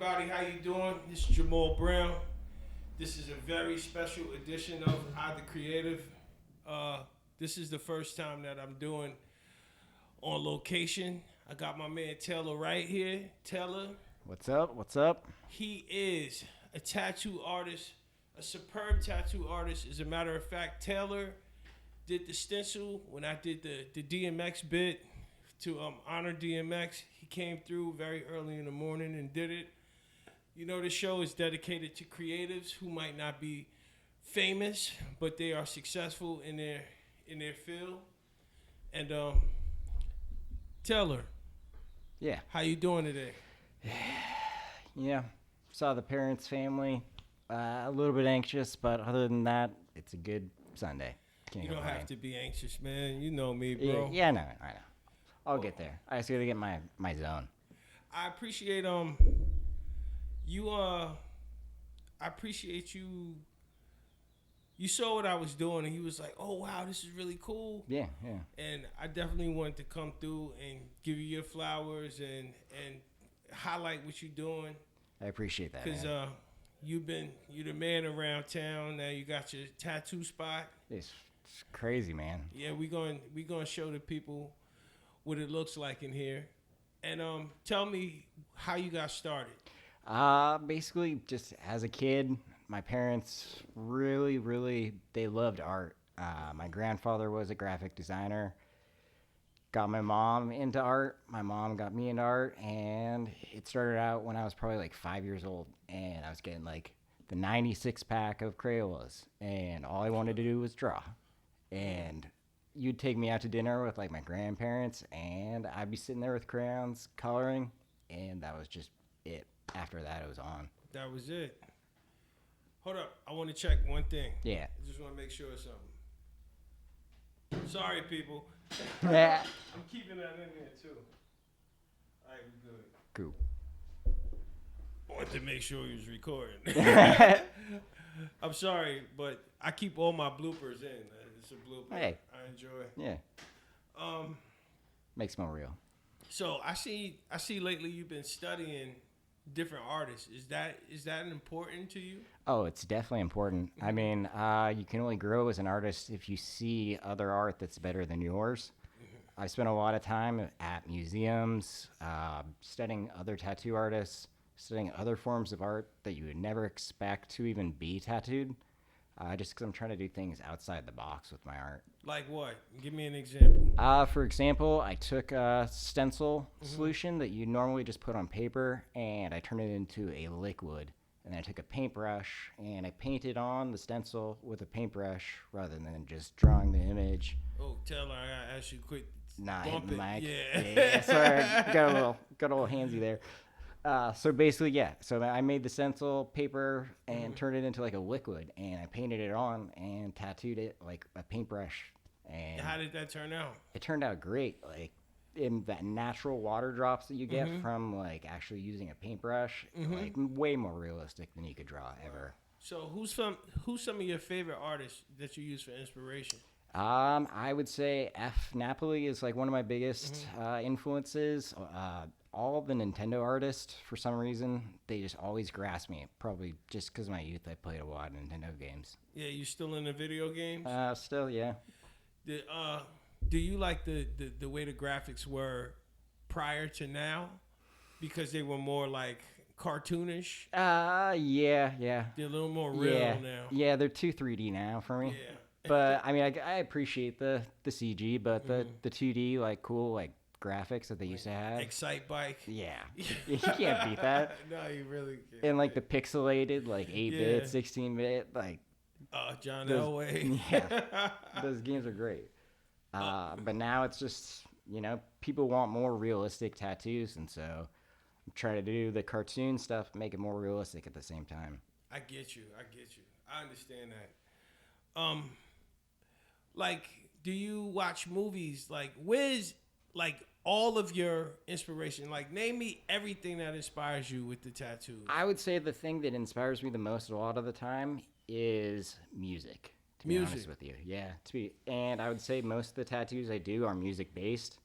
everybody. How you doing? This is Jamal Brown. This is a very special edition of I the Creative. This is the first time that I'm doing on location. I got my man Taylor Wright here. Taylor. What's up? What's up? He is a tattoo artist, a superb tattoo artist. As a matter of fact, Taylor did the stencil when I did the DMX bit to honor DMX. He came through very early in the morning and did it. You know, the show is dedicated to creatives who might not be famous, but they are successful in their field. And Taylor, Yeah. how you doing today? Yeah. Saw the parents' family. A little bit anxious, but other than that, it's a good Sunday. Can't You don't complain. have to be anxious, man. You know me, bro. Yeah, no, I know. I'll get there. I just gotta get my zone. I appreciate you I appreciate you. You saw what I was doing, and he was like, "Oh wow, this is really cool." Yeah. And I definitely wanted to come through and give you your flowers and highlight what you're doing, I appreciate that. because Man. you're the man around town. Now you got your tattoo spot. It's crazy, man. Yeah, we gonna show the people what it looks like in here, and tell me how you got started. Basically, just as a kid, my parents really, they loved art. My grandfather was a graphic designer. Got my mom into art. My mom got me into art, and it started out when I was probably like 5 years old, and I was getting like the 96 pack of Crayolas, and all I wanted to do was draw. And you'd take me out to dinner with like my grandparents, and I'd be sitting there with crayons coloring, and that was just it. After that, it was on. That was it. Hold up, I want to check one thing. Yeah. I just want to make sure of something. Sorry, people. Yeah. I'm keeping that in there too. All right, we good. Cool. I wanted to make sure he was recording. I'm sorry, but I keep all my bloopers in. It's a blooper. Hey. I enjoy. Yeah. Makes more real. So I see lately you've been studying different artists. Is that important to you? Oh, it's definitely important. I mean, you can only grow as an artist if you see other art that's better than yours. I spent a lot of time at museums, studying other tattoo artists, studying other forms of art that you would never expect to even be tattooed, just because I'm trying to do things outside the box with my art. Like what? Give me an example. For example, I took a stencil solution that you normally just put on paper, and I turned it into a liquid. And then I took a paintbrush, and I painted on the stencil with a paintbrush rather than just drawing the image. Oh, Taylor, I gotta ask you quick. Not Bump hitting the it. mic. Yeah. Sorry, got a little handsy there. So basically, yeah. So I made the stencil paper and turned it into like a liquid, and I painted it on and tattooed it like a paintbrush. And How did that turn out? it turned out great. Like in that natural water drops that you get from like actually using a paintbrush, like way more realistic than you could draw ever. So who's some of your favorite artists that you use for inspiration? I would say F. Napoli is like one of my biggest influences. All of the Nintendo artists, for some reason, they just always grasp me. Probably just because of my youth, I played a lot of Nintendo games. Yeah, you still in the video games? Still, yeah. Do you like the way the graphics were prior to now? Because they were more like cartoonish? Yeah. They're a little more real now. Yeah, they're too 3D now for me. Yeah. But I mean, I appreciate the CG, but the 2D like cool like graphics that they used to have. Excite Bike. Yeah, you can't beat that. No, you really can't. And like the pixelated like 8-bit, Yeah. 16-bit, like John those- Elway. yeah, those games are great. But now it's just, people want more realistic tattoos, and so I'm trying to do the cartoon stuff, make it more realistic at the same time. I get you. I understand that. Like, do you watch movies? Like, where's like all of your inspiration? Like, name me everything that inspires you with the tattoos. I would say the thing that inspires me the most a lot of the time is music. To be honest with you, yeah. And I would say most of the tattoos I do are music based.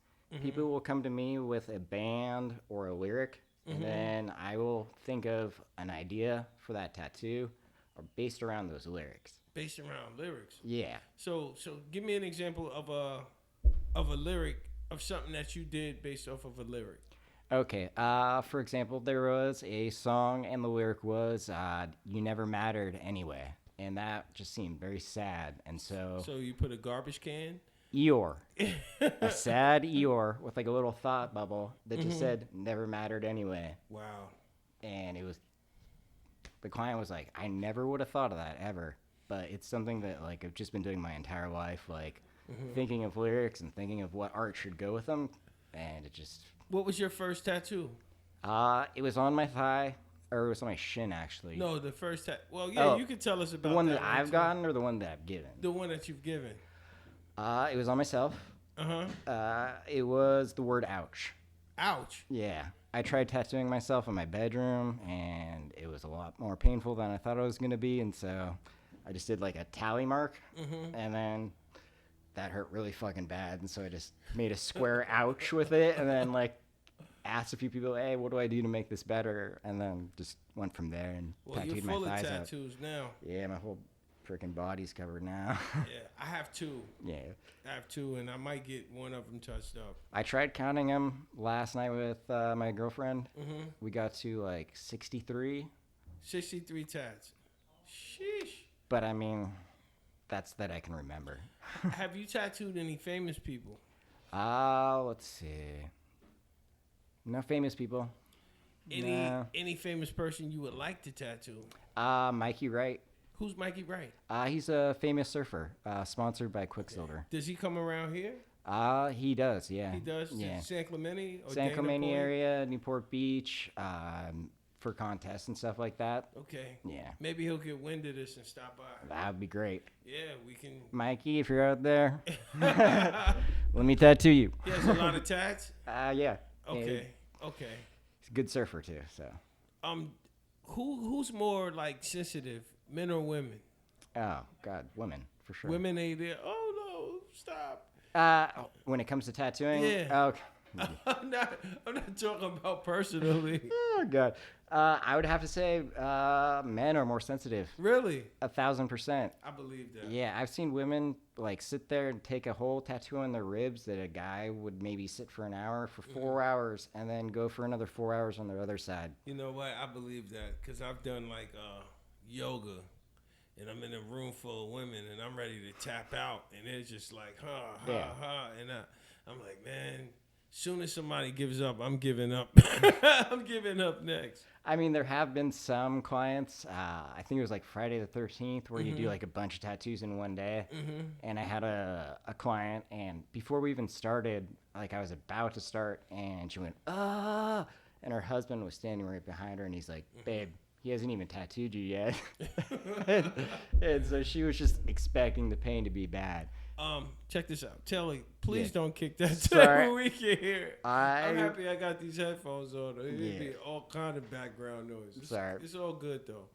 People will come to me with a band or a lyric, and then I will think of an idea for that tattoo or based around those lyrics. Based around lyrics. Yeah. So give me an example of a lyric of something that you did based off of a lyric. Okay. For example, there was a song and the lyric was "You never mattered anyway," and that just seemed very sad. And so you put a garbage can. Eeyore, a sad Eeyore with like a little thought bubble that just said "never mattered anyway." Wow. And it was the client was like, "I never would have thought of that ever," but it's something that like I've just been doing my entire life, like thinking of lyrics and thinking of what art should go with them, and it just. What was your first tattoo? It was on my thigh, or it was on my shin, actually. No, the first tattoo. Well, yeah, you could tell us about the one that one I've too. gotten, or the one that I've given. The one that you've given. It was on myself. It was the word "ouch." Ouch. Yeah, I tried tattooing myself in my bedroom, and it was a lot more painful than I thought it was gonna be, and so I just did like a tally mark, and then. That hurt really fucking bad, and so I just made a square ouch with it, and then like asked a few people, "Hey, what do I do to make this better?" And then just went from there and tattooed my thighs out. You're full of tattoos now. Yeah, my whole freaking body's covered now. Yeah, I have two. Yeah, I have two, and I might get one of them touched up. I tried counting them last night with my girlfriend. We got to like 63. 63 tats. Sheesh. But I mean, that's that I can remember. Have you tattooed any famous people? Let's see. No famous people. Any famous person you would like to tattoo? Mikey Wright. Who's Mikey Wright? He's a famous surfer, sponsored by Quicksilver. Does he come around here? He does, yeah. He does? Yeah. San Clemente? Or San Dana Clemente Point? area, Newport Beach, for contests and stuff like that. Okay. Yeah. Maybe he'll get wind of this and stop by. That would be great. Yeah, we can. Mikey, if you're out there, let me tattoo you. He has a lot of tats? Yeah. Okay. Yeah, Okay. he's a good surfer, too, so. Who's more, like, sensitive, men or women? Oh, God, women, for sure. Women ain't there. Oh, no, stop. When it comes to tattooing? Yeah. Oh, I'm not talking about personally. oh, God. I would have to say men are more sensitive. Really? 1,000%. I believe that. Yeah, I've seen women like sit there and take a whole tattoo on their ribs that a guy would maybe sit for an hour, for 4 hours, and then go for another 4 hours on the other side. You know what? I believe that because I've done like yoga, and I'm in a room full of women, and I'm ready to tap out, and it's just like and I'm like, man. Soon as somebody gives up, I'm giving up. I'm giving up next. I mean, there have been some clients. I think it was like Friday the 13th where you do like a bunch of tattoos in one day. And I had a client, and before we even started, like I was about to start, and she went, "Ah!" And her husband was standing right behind her, and he's like, "Babe, he hasn't even tattooed you yet." and so she was just expecting the pain to be bad. Check this out. Taylor, please don't kick that Sorry. we can hear it. I'm happy I got these headphones on. It'd be all kind of background noise. Sorry. It's all good though.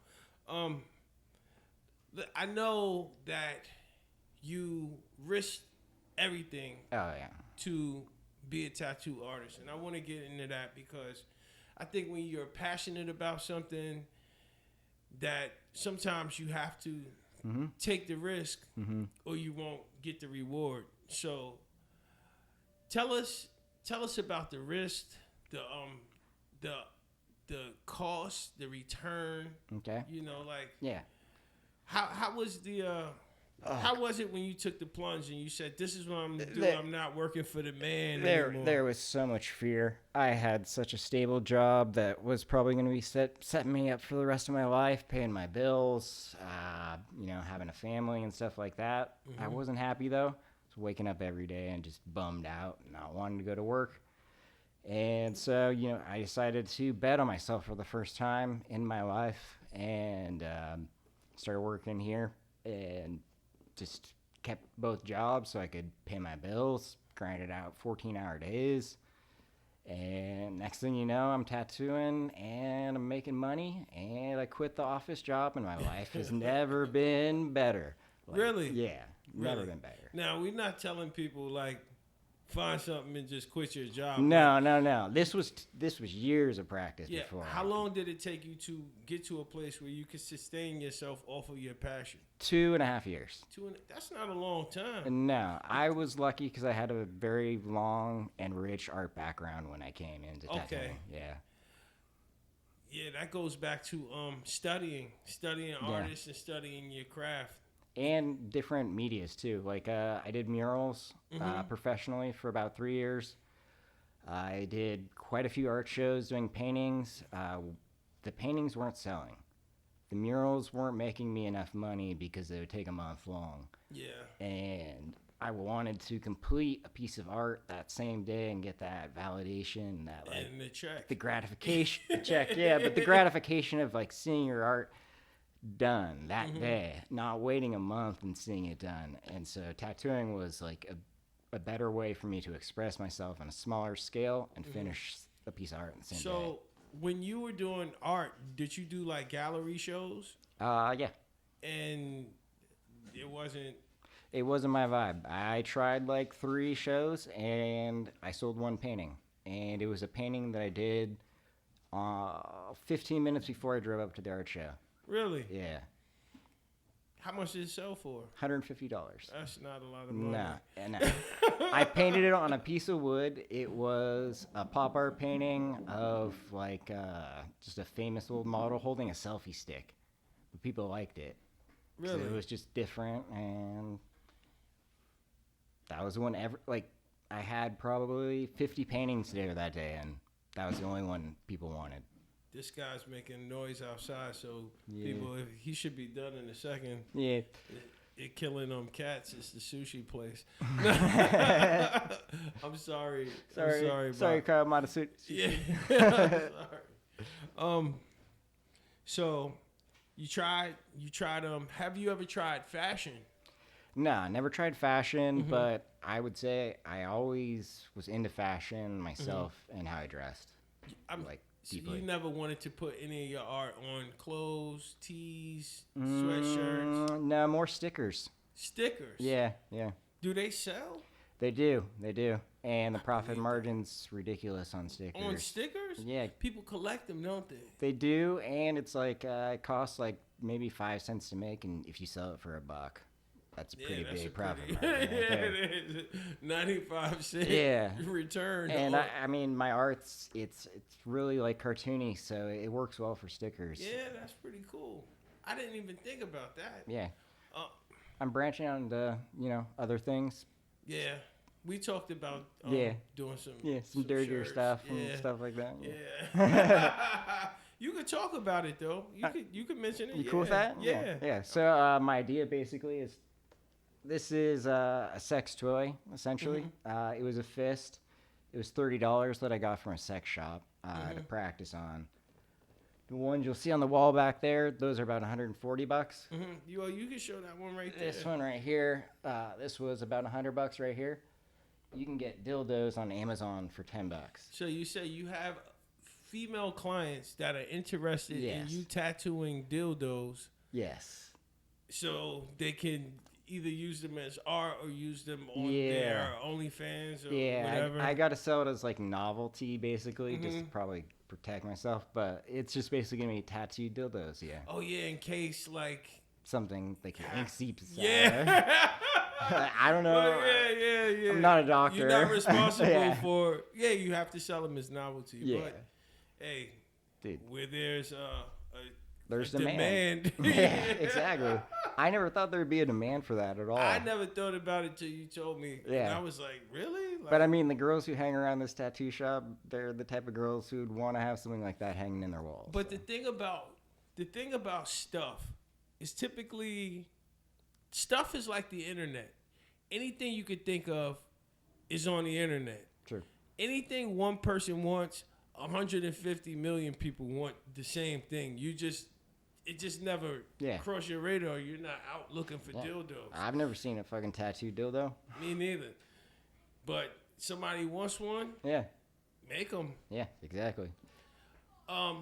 I know that you risked everything to be a tattoo artist, and I want to get into that because I think when you're passionate about something, that sometimes you have to take the risk or you won't get the reward. So tell us about the risk, the cost, the return. Okay. You know, like how was the how was it when you took the plunge and you said, "This is what I'm doing. I'm not working for the man anymore"? There was so much fear. I had such a stable job that was probably going to be setting me up for the rest of my life, paying my bills, having a family and stuff like that. I wasn't happy though. I was waking up every day and just bummed out, not wanting to go to work. And so, I decided to bet on myself for the first time in my life and started working here and just kept both jobs so I could pay my bills, grinded out 14-hour days. And next thing you know, I'm tattooing and I'm making money, and I quit the office job, and my life has never been better. Really? Yeah, never been better. Now, we're not telling people, like, find something and just quit your job. No. This was years of practice Yeah. before. How long did it take you to get to a place where you could sustain yourself off of your passion? 2.5 years. That's not a long time. No, I was lucky because I had a very long and rich art background when I came into tattooing. Yeah. Yeah, that goes back to studying artists and studying your craft. And different medias too. Like I did murals professionally for about 3 years. I did quite a few art shows doing paintings. The paintings weren't selling. The murals weren't making me enough money because they would take a month long. Yeah. And I wanted to complete a piece of art that same day and get that validation, that like and the check, the gratification, the check. Yeah, but the gratification of like seeing your art done that day, not waiting a month and seeing it done. And so tattooing was like a better way for me to express myself on a smaller scale and finish a piece of art in the same day. So when you were doing art, did you do like gallery shows? Yeah. And it wasn't my vibe. I tried like 3 shows and I sold 1 painting. And it was a painting that I did 15 minutes before I drove up to the art show. Really? Yeah. How much did it sell for? $150. That's not a lot of money. No. I painted it on a piece of wood. It was a pop art painting of like just a famous old model holding a selfie stick. But people liked it. Really? It was just different, and that was the one I had probably 50 paintings there that day, and that was the only one people wanted. This guy's making noise outside, so people, he should be done in a second. Yeah. It killing them cats. It's the sushi place. I'm sorry. Sorry, Kyle Matasushi. Yeah. Sorry. So you tried. Have you ever tried fashion? Nah, never tried fashion, but I would say I always was into fashion myself and how I dressed. So you never wanted to put any of your art on clothes, tees, sweatshirts? No, more stickers. Stickers? Yeah. Do they sell? They do. And the profit margin's ridiculous on stickers. On stickers? Yeah. People collect them, don't they? They do, and it's like it costs like maybe 5 cents to make, and if you sell it for $1, that's a pretty big profit margin. Right there. It is. 95 cents return. And I mean, my art's it's really like cartoony, so it works well for stickers. Yeah, that's pretty cool. I didn't even think about that. Yeah. I'm branching out into other things. Yeah. We talked about doing some dirtier shirts. stuff and stuff like that. Yeah. You could talk about it though. You could mention it. You cool with that? Yeah. So my idea basically is this is a sex toy essentially. It was a fist. It was $30 that I got from a sex shop to practice on. The ones you'll see on the wall back there, those are about $140. You can show that one right there. This one right here, this was about $100 right here. You can get dildos on Amazon for $10. So you say you have female clients that are interested in you tattooing dildos. Yes. So they can either use them as art or use them on their OnlyFans or whatever. I got to sell it as like novelty basically, just to probably protect myself. But it's just basically going to be tattooed dildos, Oh, yeah, in case like... something like ink seeps out. Yeah. I don't know. Well, yeah. I'm not a doctor. You're not responsible for... Yeah, you have to sell them as novelty. Yeah. But, hey, dude, where there's there's demand. Yeah, exactly. I never thought there'd be a demand for that at all. I never thought about it till you told me. Yeah. And I was like, really? Like, but I mean, the girls who hang around this tattoo shop, they're the type of girls who'd want to have something like that hanging in their walls. But the thing about stuff is typically stuff is like the internet. Anything you could think of is on the internet. True. Anything one person wants, 150 million people want the same thing. It just never crossed your radar. You're not out looking for dildos. I've never seen a fucking tattooed dildo. Me neither. But somebody wants one. Yeah. Make them. Yeah, exactly. How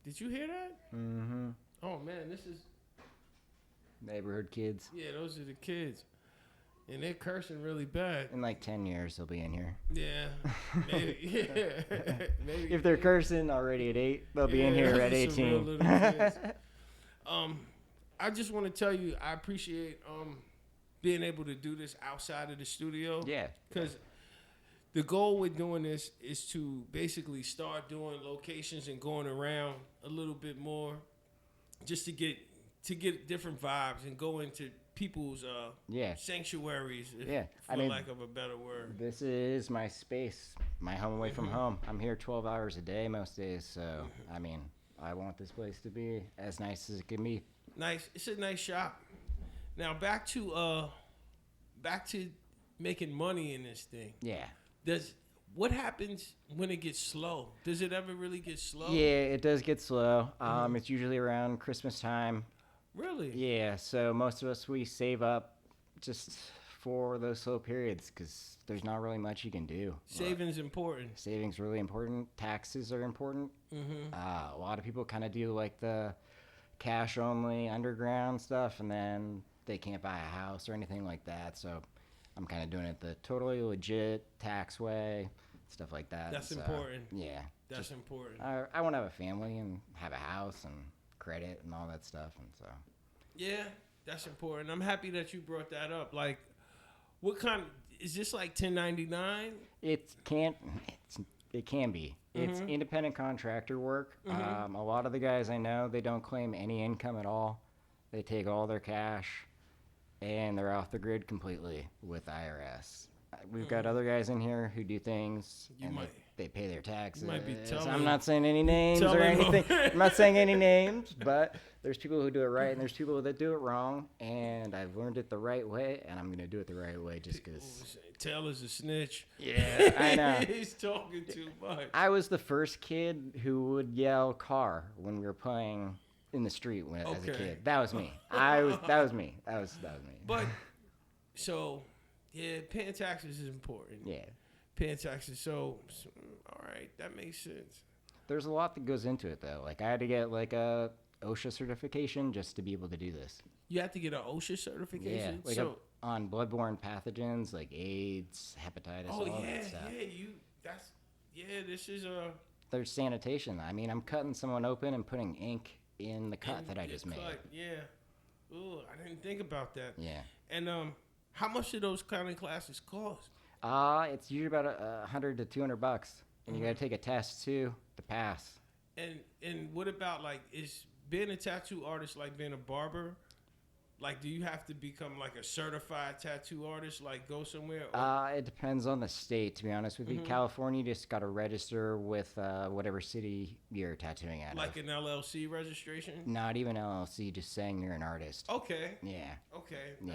did you hear that? Mm-hmm. Oh man, this is neighborhood kids. Yeah, those are the kids. And they're cursing really bad. In like 10 years, they'll be in here. Yeah. Maybe. Yeah. Maybe. If they're cursing already at 8, they'll be in here at some real 18. little kids. I just want to tell you, I appreciate being able to do this outside of the studio. Yeah. Because the goal with doing this is to basically start doing locations and going around a little bit more, just to get different vibes and go into people's sanctuaries, for lack of a better word. This is my space, my home away from home. I'm here 12 hours a day most days, so I mean, I want this place to be as nice as it can be. Nice. It's a nice shop. Now back to making money in this thing. Yeah. What happens when it gets slow? Does it ever really get slow? Yeah, it does get slow. It's usually around Christmas time. Really? Yeah, so most of us, we save up just for those slow periods because there's not really much you can do. Saving's important. Saving's really important. Taxes are important. A lot of people kind of do like the cash only underground stuff, and then they can't buy a house or anything like that. So I'm kind of doing it the totally legit tax way, stuff like that. That's important. Yeah. That's important. I want to have a family and have a house and credit and all that stuff, and so. Yeah, that's important. I'm happy that you brought that up. Like, what kind? Is this like 1099? It can be. It's independent contractor work. A lot of the guys I know, they don't claim any income at all. They take all their cash, and they're off the grid completely with IRS. We've got other guys in here who do things, they pay their taxes. I'm not saying any names or anything. I'm not saying any names, but there's people who do it right, and there's people that do it wrong, and I've learned it the right way, and I'm going to do it the right way just because. Taylor's a snitch. Yeah, I know. He's talking too much. I was the first kid who would yell car when we were playing in the street as a kid. That was me. That was me. But, so, yeah, paying taxes is important. Yeah. Paying taxes. So, all right, that makes sense. There's a lot that goes into it, though. Like, I had to get, like, a OSHA certification just to be able to do this. You have to get an OSHA certification? Yeah, like on bloodborne pathogens like AIDS, hepatitis, all that stuff. This is a... There's sanitation. I mean, I'm cutting someone open and putting ink in the cut that I just made. Yeah. Ooh, I didn't think about that. Yeah. And how much do those kind of classes cost? It's usually about $100 to $200, and you got to take a test too to pass. And what about, like, is being a tattoo artist like being a barber? Like, do you have to become like a certified tattoo artist? Like, go somewhere? It depends on the state, to be honest with you. California, you just got to register with whatever city you're tattooing at. Like an LLC registration? Not even LLC, just saying you're an artist. Okay. Yeah. Okay. Yeah.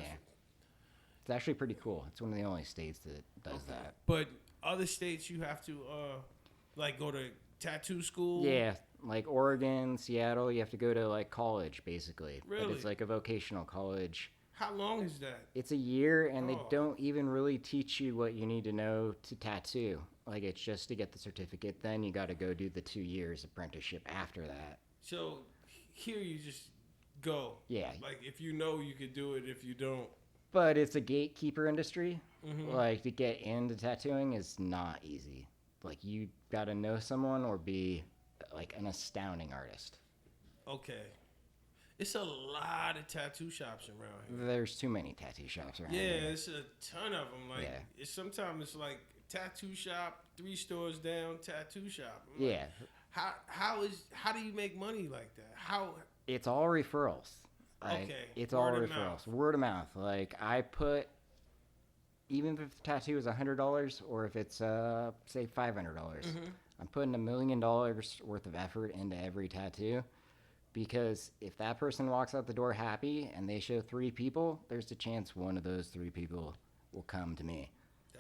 It's actually pretty cool. It's one of the only states that does that. But other states, you have to, like, go to tattoo school? Yeah. Like Oregon, Seattle, you have to go to like college basically. Really? But it's like a vocational college. How long is that? It's a year, and they don't even really teach you what you need to know to tattoo. Like, it's just to get the certificate. Then you got to go do the 2 years apprenticeship after that. So here you just go. Yeah. Like, if you know, you could do it. If you don't. But it's a gatekeeper industry. Like, to get into tattooing is not easy. Like, you got to know someone or be like an astounding artist. Okay. It's a lot of tattoo shops around here. There's too many tattoo shops around here. Yeah, it's a ton of them. Like, sometimes it's like tattoo shop, 3 stores down, tattoo shop. Yeah. Like, how do you make money like that? How? It's all referrals. Like, okay. It's all referrals. Word of mouth. Like, I put, even if the tattoo is $100 or if it's say $500, I'm putting $1 million worth of effort into every tattoo, because if that person walks out the door happy and they show 3 people, there's a chance one of those 3 people will come to me.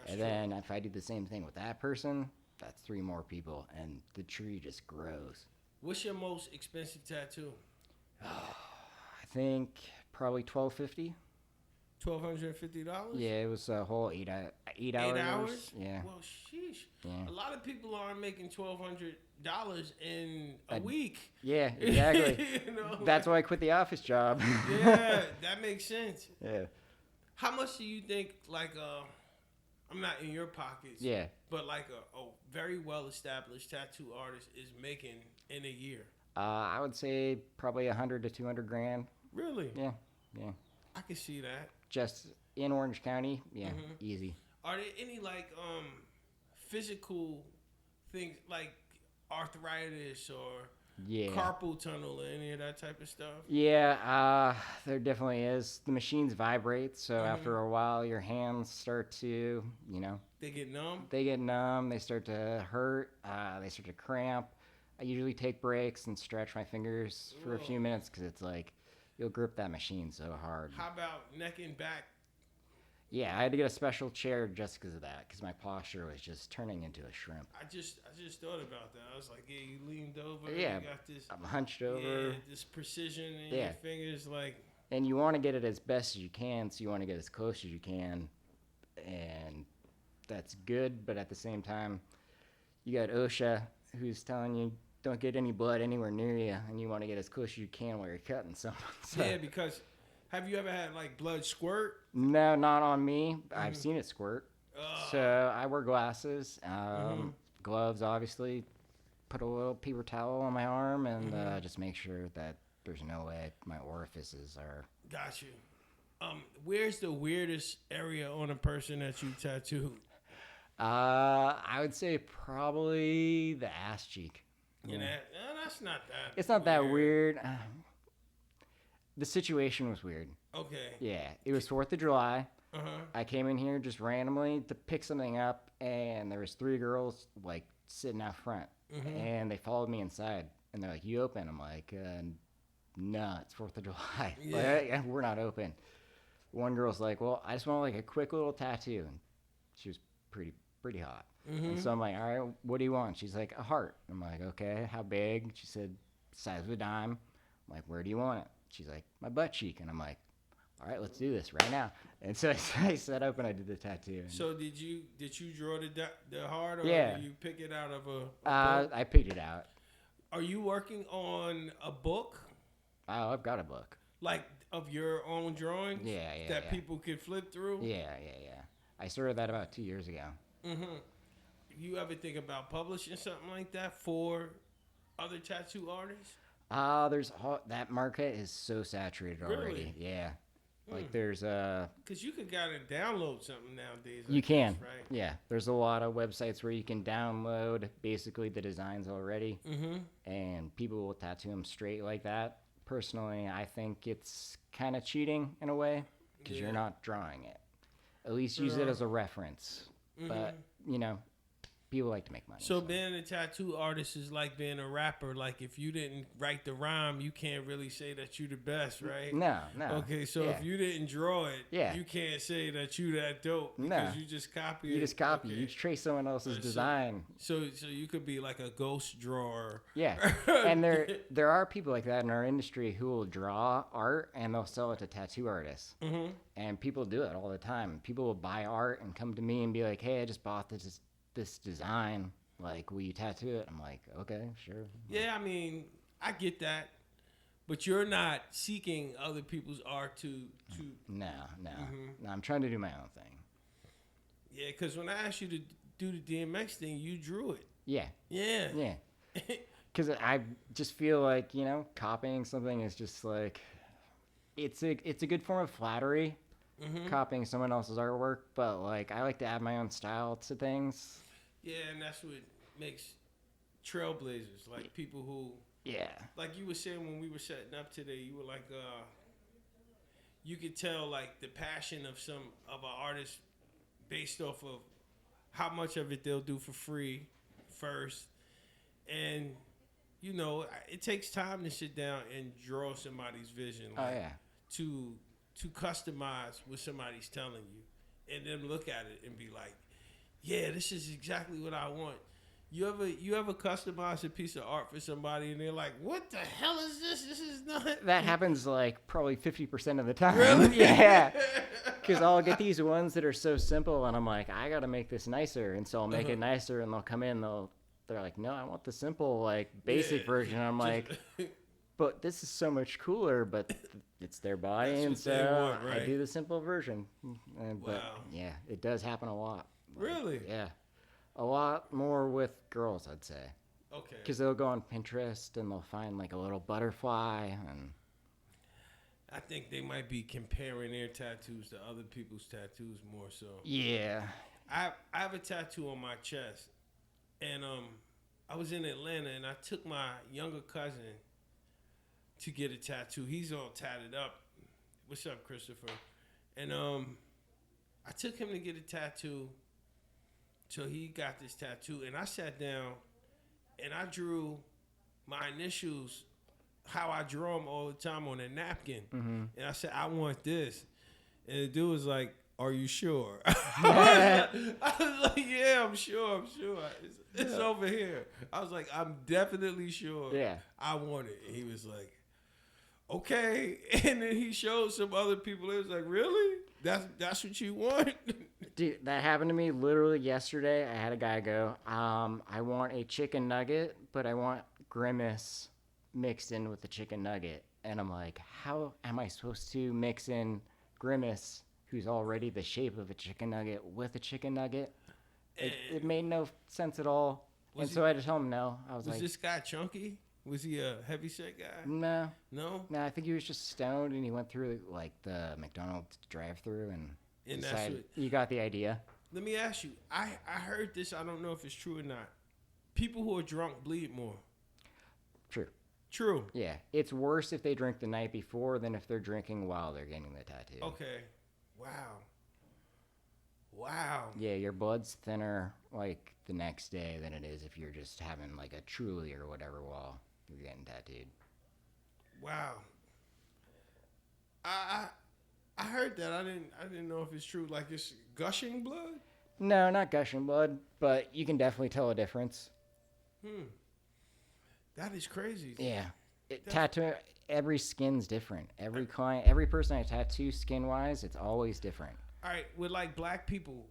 Then if I do the same thing with that person, that's 3 more people, and the tree just grows. What's your most expensive tattoo? I think probably $1,250. $1,250? Yeah, it was a whole 8 hours. 8 hours? Yeah. Well, sheesh. Yeah. A lot of people aren't making $1,200 in a week. Yeah, exactly. You know, that's why I quit the office job. Yeah, that makes sense. Yeah. How much do you think, like, I'm not in your pockets, Yeah. but like a very well established tattoo artist is making in a year? I would say probably 100 to 200 grand. Really? Yeah, yeah. I can see that. Just in Orange County, yeah, Mhm. easy. Are there any like physical things like arthritis or Yeah. carpal tunnel or any of that type of stuff? Yeah, there definitely is. The machines vibrate, so Mhm. after a while, your hands start to, They get numb? they get numb, they start to hurt, they start to cramp. I usually take breaks and stretch my fingers for a few Whoa. minutes because it's like you'll grip that machine so hard. How about neck and back? Yeah, I had to get a special chair just because of that, because my posture was just turning into a shrimp. I just thought about that. I was like, yeah, you leaned over. Yeah, You got this. I'm hunched over. Yeah, this precision in Yeah. your fingers, like. And you want to get it as best as you can, so you want to get as close as you can, and that's good. But at the same time, you got OSHA who's telling you don't get any blood anywhere near you, and you want to get as close as you can while you're cutting someone. So, Yeah, because have you ever had like blood squirt? no, not on me. I've seen it squirt. Ugh. So I wear glasses, Mhm. gloves, obviously. Put a little paper towel on my arm, and just make sure that there's no way my orifices are. Got you. Where's the weirdest area on a person that you tattooed? I would say probably the ass cheek. You know, that's not that. It's not that weird. The situation was weird. Okay. Yeah, it was 4th of July. Uh huh. I came in here just randomly to pick something up, and there was 3 girls like sitting out front, and they followed me inside, and they're like, "You open?" I'm like, "No, it's 4th of July. Yeah. Like, we're not open." One girl's like, "Well, I just want like a quick little tattoo," and she was pretty hot. And so I'm like, "All right, what do you want?" She's like, "A heart." I'm like, "Okay, how big?" She said, "Size of a dime." I'm like, "Where do you want it?" She's like, "My butt cheek." And I'm like, "All right, let's do this right now." And so I set up and I did the tattoo. So did you draw the heart, or Yeah. did you pick it out of a book? I picked it out. Are you working on a book, Oh, I've got a book. like of your own drawings? Yeah, yeah, That yeah. people can flip through. Yeah. I started that about 2 years ago. You ever think about publishing something like that for other tattoo artists? That market is so saturated already. Really? Yeah. Like there's Because you could gotta download something nowadays. I you guess, can. right? Yeah. There's a lot of websites where you can download basically the designs already, and people will tattoo them straight like that. Personally, I think it's kind of cheating in a way because Yeah. you're not drawing it. At least use it as a reference. But people like to make money. So being a tattoo artist is like being a rapper. Like if you didn't write the rhyme, you can't really say that you the best, right? No. Okay, so Yeah. if you didn't draw it, Yeah. you can't say that you that dope No. because you just copy it. You just copy. Okay. You trace someone else's So- design. So you could be like a ghost drawer. Yeah, and there are people like that in our industry who will draw art and they'll sell it to tattoo artists. And people do it all the time. People will buy art and come to me and be like, "Hey, I just bought this design. Like, will you tattoo it?" I'm like, "Okay, sure." Yeah, I mean, I get that, but you're not seeking other people's art to. No. I'm trying to do my own thing. Yeah, because when I asked you to do the DMX thing, you drew it. Yeah. Yeah. Because I just feel like copying something is just like it's a good form of flattery. Copying someone else's artwork, but like I like to add my own style to things. Yeah, and that's what makes trailblazers, like people who, Yeah. like you were saying when we were setting up today, you were like, you could tell like the passion of an artist based off of how much of it they'll do for free first, and it takes time to sit down and draw somebody's vision. Oh Like, yeah. To customize what somebody's telling you, and then look at it and be like, yeah, this is exactly what I want. You ever customize a piece of art for somebody and they're like, what the hell is this? This is not. That happens like probably 50% of the time. Really? Yeah. Because I'll get these ones that are so simple, and I'm like, I gotta make this nicer, and so I'll make it nicer, and they'll come in, they're like, no, I want the simple like basic version. I'm like, but this is so much cooler. But it's their body, That's and what they so want, right? I do the simple version. But Wow. yeah, it does happen a lot. Really? Yeah, a lot more with girls, I'd say, Okay. because they'll go on Pinterest and they'll find like a little butterfly, and I think they might be comparing their tattoos to other people's tattoos more so. yeah. I have a tattoo on my chest, and I was in Atlanta, and I took my younger cousin to get a tattoo. He's all tatted up. What's up, Christopher? And I took him to get a tattoo. So he got this tattoo, and I sat down, and I drew my initials, how I draw them all the time on a napkin. Mm-hmm. And I said, I want this. And the dude was like, are you sure? I was like, yeah, I'm sure. It's over here. I was like, I'm definitely sure. Yeah. I want it. And he was like, okay. And then he showed some other people. It was like, really? That's what you want? Dude, that happened to me literally yesterday. I had a guy go, I want a chicken nugget, but I want Grimace mixed in with the chicken nugget. And I'm like, how am I supposed to mix in Grimace, who's already the shape of a chicken nugget, with a chicken nugget? It made no sense at all. And so I had to tell him no. I was like, this guy chunky? Was he a heavyset guy? no. No? No, I think he was just stoned, and he went through like the McDonald's drive-thru and That's decided, what, you got the idea. let me ask you. I heard this. I don't know if it's true or not. People who are drunk bleed more. True. True. Yeah, it's worse if they drink the night before than if they're drinking while they're getting the tattoo. Okay. Wow. Wow. Yeah, your blood's thinner like the next day than it is if you're just having like a Truly or whatever while you're getting tattooed. Wow. I heard that. I didn't know if it's true. Like it's gushing blood. No, not gushing blood, but you can definitely tell a difference. That is crazy. Yeah, tattoo. Every skin's different. Every client, every person I tattoo, skin wise, it's always different. All right, with like black people,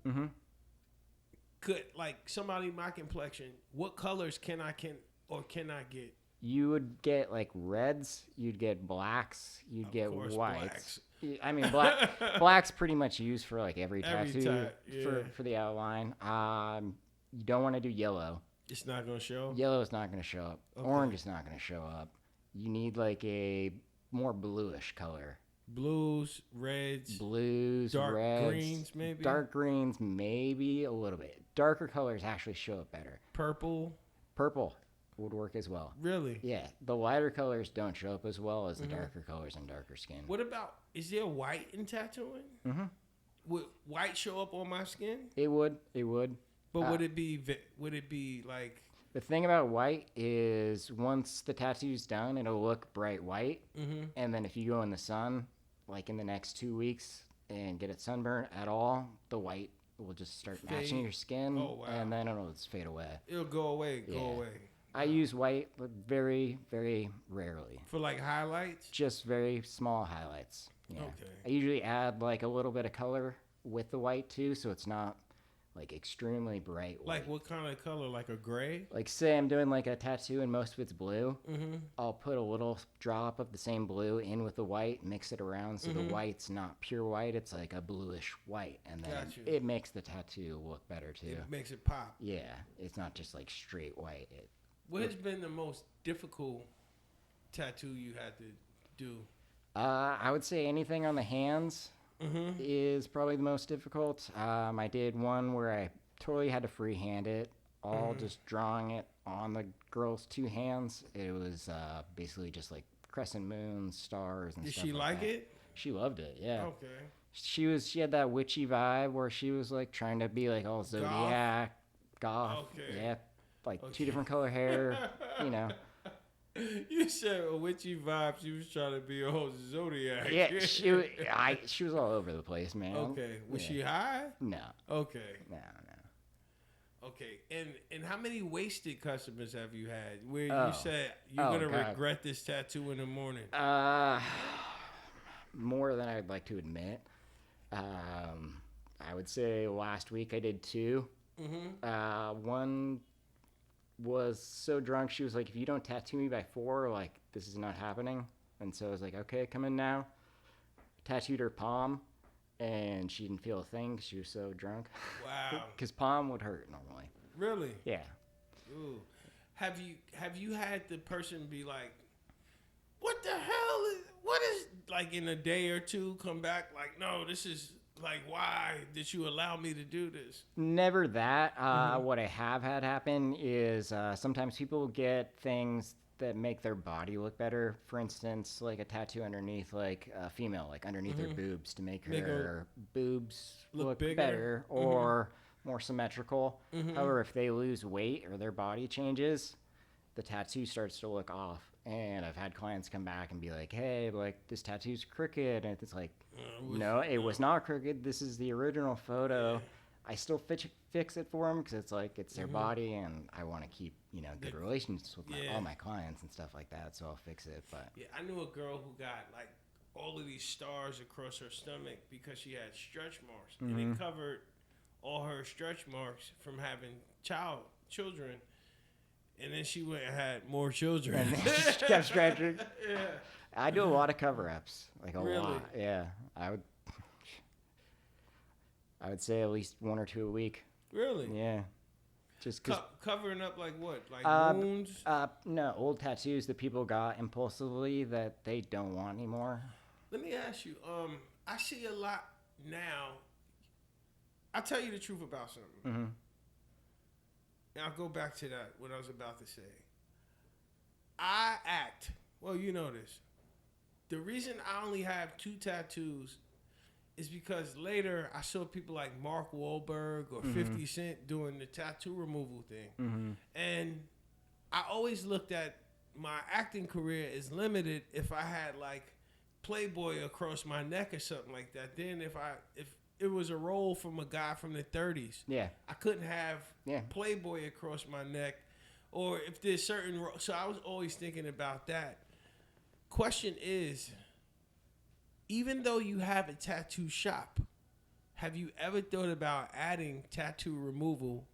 could like somebody my complexion, what colors can I get? You would get like reds, you'd get blacks, you'd get course, whites. I mean, black's pretty much used for like every tattoo type, yeah. for the outline. You don't want to do yellow. It's not gonna show. Yellow is not going to show up. Okay. Orange is not going to show up. You need like a more bluish color. Blues, reds, Blues, dark reds, greens, maybe. dark greens, maybe a little bit. Darker colors actually show up better. Purple. Purple would work as well. Really? Yeah, the lighter colors don't show up as well as the darker colors and darker skin. What about? Is there white in tattooing? Mm-hmm. Would white show up on my skin? It would. It would. But would it be like? The thing about white is once the tattoo's done, it'll look bright white. Mm-hmm. And then if you go in the sun, like in the next 2 weeks, and get it sunburned at all, the white will just start matching your skin. Oh, wow. And then it'll just fade away. It'll go away. Go away. I use white, but very, very rarely. For like highlights. Just very small highlights. Yeah. Okay. I usually add like a little bit of color with the white too, so it's not like extremely bright white. Like what kind of color? Like a gray? Like say I'm doing like a tattoo and most of it's blue. Mm-hmm. I'll put a little drop of the same blue in with the white, mix it around so the white's not pure white, it's like a bluish white, and then it makes the tattoo look better too. It makes it pop. Yeah, it's not just like straight white. What has been the most difficult tattoo you had to do? I would say anything on the hands is probably the most difficult. I did one where I totally had to freehand it, all just drawing it on the girl's two hands. It was basically just like crescent moons, stars, and Did stuff she like that. it? She loved it, yeah. Okay. She had that witchy vibe where she was like trying to be like all zodiac, goth. Okay. Yeah, like two different color hair, you know. You said a witchy vibe. She was trying to be a whole zodiac. Yeah, she was all over the place, man. Okay. Was she high? No. Okay. No. Okay. And how many wasted customers have you had where you said you're gonna regret this tattoo in the morning? More than I'd like to admit. I would say last week I did 2. One was so drunk she was like, if you don't tattoo me by 4, like this is not happening. And so I was like, okay, come in now. tattooed her palm, and she didn't feel a thing 'cause she was so drunk. Wow. Because palm would hurt normally. Really? Yeah. Ooh. Have you had the person be like, what the hell what is, like, in a day or two come back like, no, this is, like, why did you allow me to do this? Never that. What I have had happen is sometimes people get things that make their body look better. For instance, like a tattoo underneath, like a female, like underneath her boobs to make her boobs look bigger. better or more symmetrical. However, if they lose weight or their body changes, the tattoo starts to look off. And I've had clients come back and be like, hey, like, this tattoo's crooked. And it's like, no, it was not crooked. This is the original photo. Yeah. I still fix it for them because it's like, it's their body, and I want to keep, good relations with all my clients and stuff like that. So I'll fix it. But yeah, I knew a girl who got like all of these stars across her stomach because she had stretch marks, and it covered all her stretch marks from having children. And then she went and had more children. And she kept stretching. Yeah. I do a lot of cover-ups, like a Really? lot. Yeah, I would say at least 1 or 2 a week. Really? Yeah. Just cause, covering up like what? Like wounds? No, old tattoos that people got impulsively that they don't want anymore. Let me ask you. I see a lot now. I'll tell you the truth about something. And I'll go back to that, what I was about to say. I act. Well, you know this. The reason I only have 2 tattoos is because later I saw people like Mark Wahlberg or 50 Cent doing the tattoo removal thing. And I always looked at my acting career as limited if I had like Playboy across my neck or something like that. Then if it was a role from a guy from the 30s, I couldn't have Playboy across my neck, or if there's certain so I was always thinking about that. Question is, even though you have a tattoo shop, have you ever thought about adding tattoo removal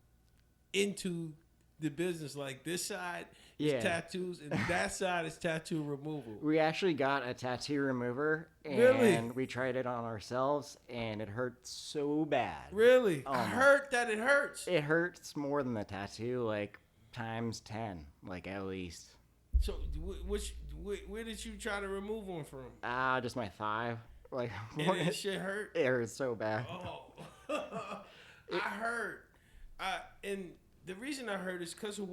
into the business? Like, this side is tattoos and that side is tattoo removal. We actually got a tattoo remover, and we tried it on ourselves, and it hurt so bad. Really? I heard that it hurts. It hurts more than the tattoo, like times 10, like at least. So, where did you try to remove one from? Just my thigh. Like, and that shit hurt? It hurts so bad. Oh. I heard. And the reason I heard is because of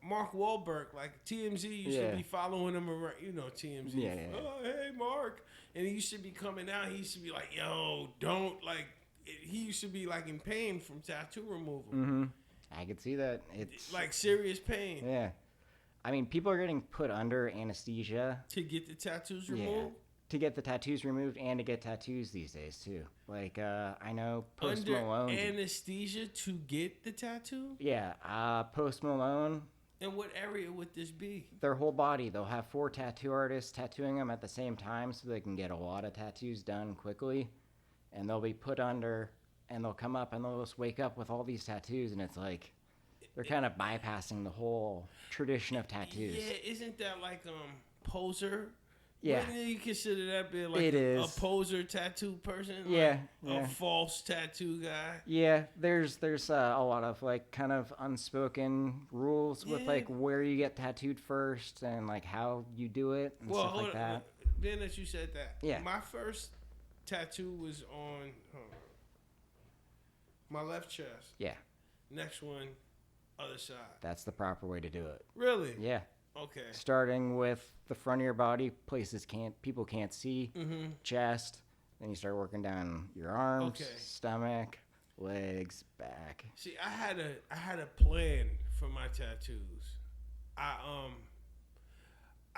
Mark Wahlberg. Like, TMZ used to be following him around. You know TMZ. Yeah. Oh, hey, Mark. And he used to be coming out. He used to be like, yo, don't, like, he used to be, like, in pain from tattoo removal. I could see that. It's like serious pain. Yeah. I mean, people are getting put under anesthesia. To get the tattoos removed? Yeah. To get the tattoos removed and to get tattoos these days, too. Like, I know Post Malone. Under anesthesia to get the tattoo? Yeah. Post Malone. And what area would this be? Their whole body. They'll have 4 tattoo artists tattooing them at the same time so they can get a lot of tattoos done quickly. And they'll be put under, and they'll come up, and they'll just wake up with all these tattoos, and it's like they're kind of bypassing the whole tradition of tattoos. Yeah, isn't that like poser? Yeah. Wouldn't you consider that being like a poser tattoo person? Yeah, like a false tattoo guy? Yeah, there's a lot of like kind of unspoken rules with like where you get tattooed first and like how you do it and stuff like that. Being that you said that, my first tattoo was on my left chest. Yeah. Next one, other side. That's the proper way to do it. Really? Yeah. Okay. Starting with the front of your body, places people can't see, chest. Then you start working down your arms, stomach, legs, back. See, I had a plan for my tattoos.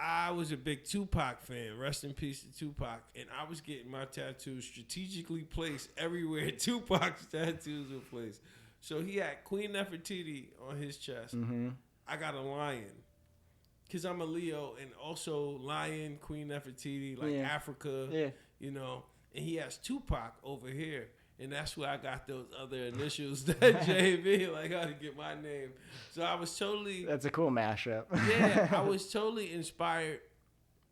I was a big Tupac fan. Rest in peace to Tupac. And I was getting my tattoos strategically placed everywhere Tupac's tattoos were placed. So he had Queen Nefertiti on his chest. I got a lion. Because I'm a Leo, and also lion, Queen Nefertiti, like Africa, you know. And he has Tupac over here. And that's where I got those other initials, that JV, like how to get my name. So I was totally... That's a cool mashup. Yeah, I was totally inspired.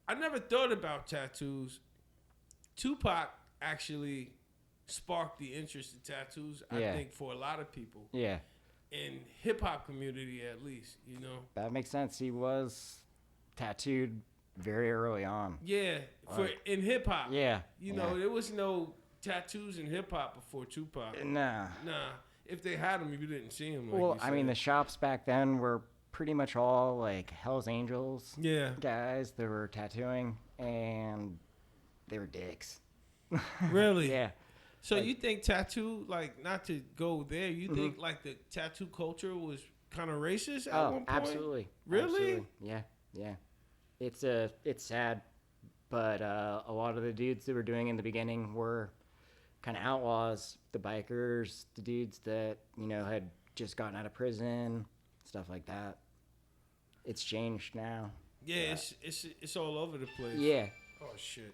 I never thought about tattoos Tupac actually sparked the interest in tattoos. I think for a lot of people. Yeah. In hip hop community, at least, you know. That makes sense. He was tattooed very early on. Yeah, in hip hop. Yeah. You know, there was no tattoos in hip hop before Tupac. Nah. If they had them, you didn't see them. Well, I mean, the shops back then were pretty much all like Hell's Angels. Yeah. Guys that were tattooing, and they were dicks. Really? Yeah. So you think tattoo, like, not to go there, you think like the tattoo culture was kind of racist at one point? Absolutely. Really? Absolutely. Yeah. It's sad, but a lot of the dudes that were doing in the beginning were kind of outlaws, the bikers, the dudes that, you know, had just gotten out of prison, stuff like that. It's changed now. Yeah, it's all over the place. Yeah. Oh shit.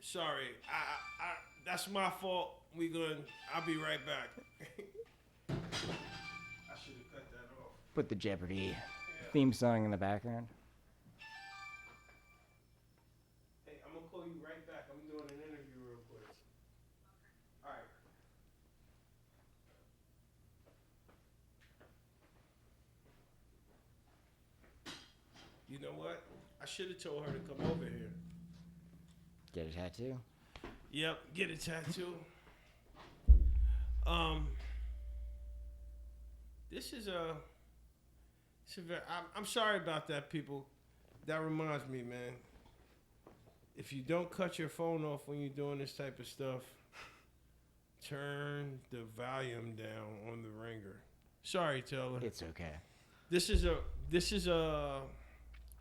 Sorry. I that's my fault. I'll be right back. I should have cut that off. Put the Jeopardy theme song in the background. Hey, I'm gonna call you right back. I'm doing an interview real quick. All right. You know what? I should have told her to come over here. Get a tattoo? Yep, get a tattoo. This is I'm sorry about that, people. That reminds me, man. If you don't cut your phone off when you're doing this type of stuff, turn the volume down on the ringer. Sorry, Taylor. It's okay. This is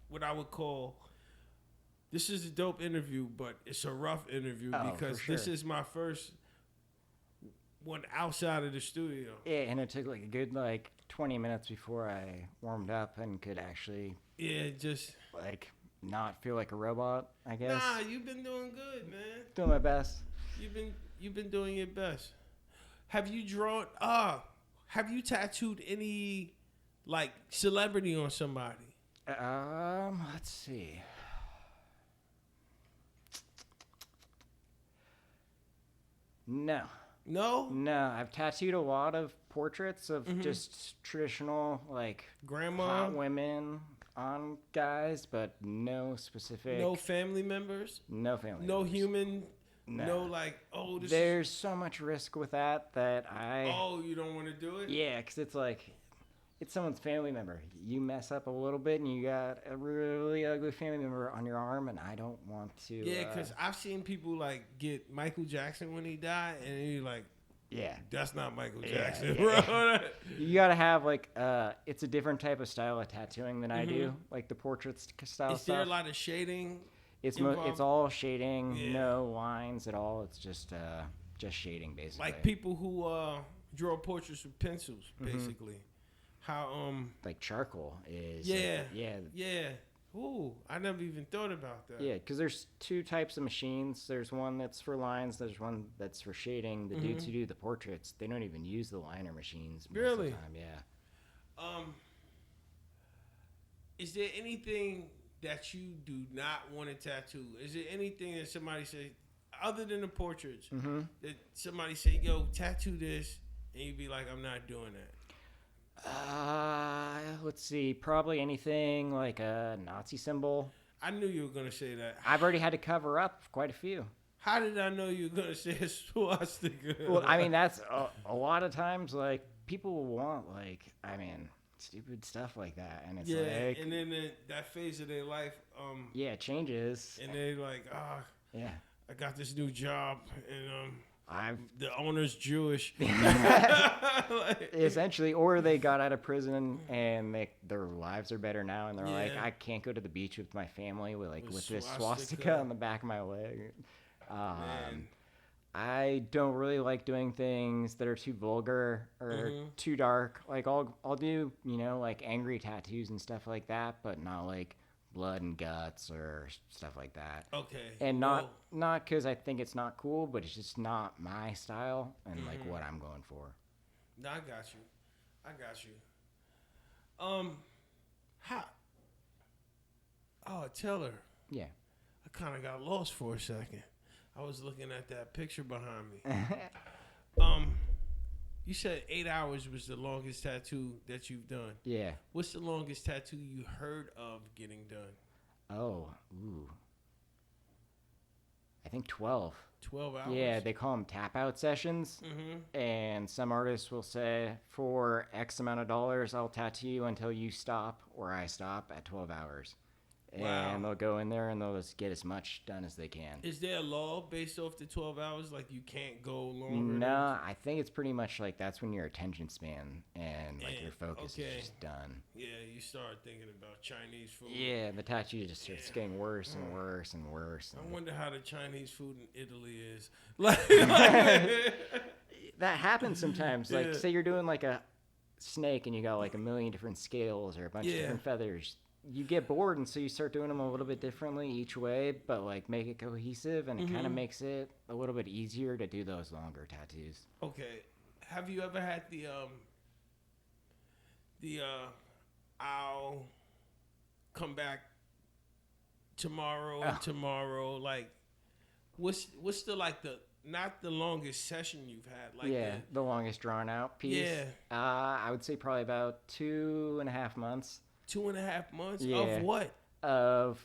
what I would call. This is a dope interview, but it's a rough interview because this is my first one outside of the studio. Yeah, and it took like a good 20 minutes before I warmed up and could actually just not feel like a robot, I guess. Nah, you've been doing good, man. Doing my best. You've been doing your best. Have you tattooed any celebrity on somebody? Let's see. No, I've tattooed a lot of portraits of just traditional grandma hot women on guys, but no specific. No family members. No family. No members. human. No. This There's so much risk with that I. Oh, you don't want to do it? Yeah, because it's someone's family member. You mess up a little bit and you got a really ugly family member on your arm, and I don't want to. Yeah, because I've seen people get Michael Jackson when he died, and you're like, yeah, that's not Michael Jackson, bro. You gotta have it's a different type of style of tattooing than I do, like the portraits style. Is there a lot of shading? It's all shading, no lines at all. It's just shading basically. Like people who draw portraits with pencils, basically. How charcoal is. Yeah. Ooh, I never even thought about that. Yeah, because there's two types of machines. There's one that's for lines. There's one that's for shading. The dudes who do the portraits, they don't even use the liner machines most of the time. Yeah. Is there anything that you do not want to tattoo? Is there anything that somebody say other than the portraits that somebody say, "Yo, tattoo this," and you'd be like, "I'm not doing that." Let's see. Probably anything like a Nazi symbol. I knew you were gonna say that. I've already had to cover up quite a few. How did I know you were gonna say a swastika? Well, I mean that's a lot of times people will want stupid stuff like that, and it's and then that phase of their life, it changes, and they're like, I got this new job, and the owner's Jewish. Essentially, or they got out of prison and their lives are better now, and they're like, I can't go to the beach with my family with this swastika on the back of my leg. I don't really like doing things that are too vulgar or too dark. I'll do angry tattoos and stuff like that, but not blood and guts or stuff like that. Okay. And not because I think it's not cool, but it's just not my style and what I'm going for. No, I got you. How? Oh, Taylor. Yeah. kind of got lost for a second. I was looking at that picture behind me. You said 8 hours was the longest tattoo that you've done. Yeah. What's the longest tattoo you heard of getting done? Oh, ooh. I think 12. 12 hours? Yeah, they call them tap out sessions. Mm-hmm. And some artists will say, for X amount of dollars, I'll tattoo you until you stop or I stop at 12 hours. Wow. And they'll go in there and they'll just get as much done as they can. Is there a law based off the 12 hours? Like you can't go longer? No, I think it's pretty much like that's when your attention span and like your focus is just done. Yeah, you start thinking about Chinese food. Yeah, the tattoo just starts getting worse and worse and worse. I And wonder how the Chinese food in Italy is. that happens sometimes. Like, say you're doing like a snake and you got like a million different scales or a bunch of different feathers. You get bored, and so you start doing them a little bit differently each way, but like make it cohesive, and it kind of makes it a little bit easier to do those longer tattoos. Okay, have you ever had the I'll come back tomorrow and tomorrow? Like, what's the like the not the longest session you've had? Like the longest drawn out piece. Yeah. I would say probably about 2.5 months. 2.5 months Yeah. of what? Of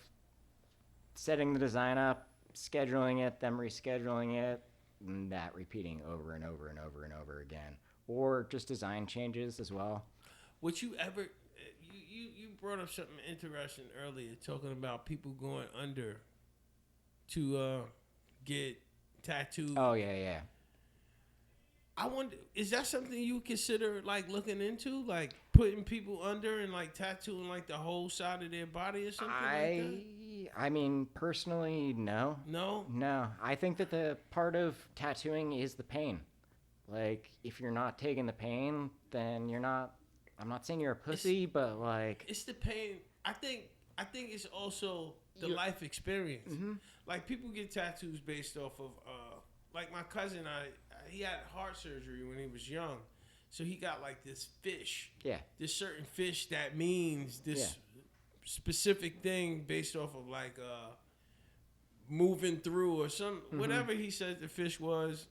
setting the design up, scheduling it, them rescheduling it, and that repeating over and over and over and over again. Or just design changes as well. Would you ever? You brought up something interesting earlier, talking about people going under to get tattooed. Oh, yeah. I wonder, is that something you consider like looking into, like putting people under and like tattooing like the whole side of their body or something like that? I mean, personally, no. No. I think that the part of tattooing is the pain. Like, if you're not taking the pain, then you're not. I'm not saying you're a pussy, but like, it's the pain. I think it's also the life experience. Mm-hmm. Like people get tattoos based off of like my cousin. He had heart surgery when he was young, so he got like this fish. Yeah. This certain fish that means this specific thing based off of like moving through or some whatever he said the fish was.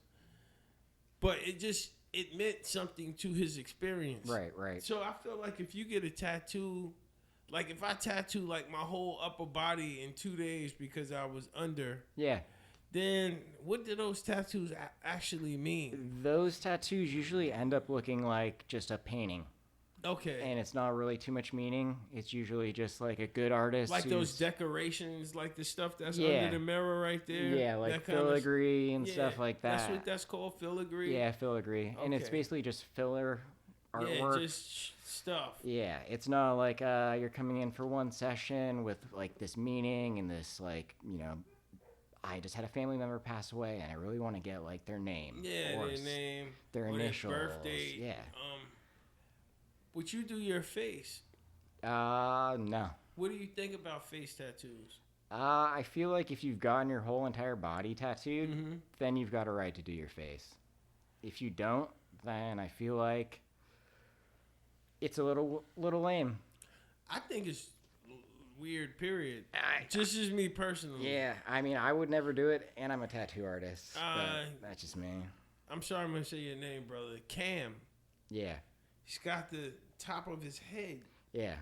But it meant something to his experience. Right. So I feel like if you get a tattoo, like if I tattoo like my whole upper body in 2 days because I was under. Yeah. Then what do those tattoos actually mean? Those tattoos usually end up looking like just a painting. Okay. And it's not really too much meaning. It's usually just like a good artist. Like those decorations, like the stuff that's under the mirror right there. Yeah, like filigree and stuff like that. That's what that's called, filigree? Yeah, filigree. Okay. And it's basically just filler artwork. Yeah, just stuff. Yeah, it's not like you're coming in for one session with like this meaning and this like, I just had a family member pass away, and I really want to get like their name. Yeah, their name, their initials, their birthday. Yeah. Would you do your face? No. What do you think about face tattoos? I feel like if you've gotten your whole entire body tattooed, then you've got a right to do your face. If you don't, then I feel like it's a little lame. I think it's weird, period. Just as me personally. Yeah, I mean, I would never do it, and I'm a tattoo artist. That's just me. I'm sorry I'm going to say your name, brother. Cam. Yeah. He's got the top of his head. Yeah.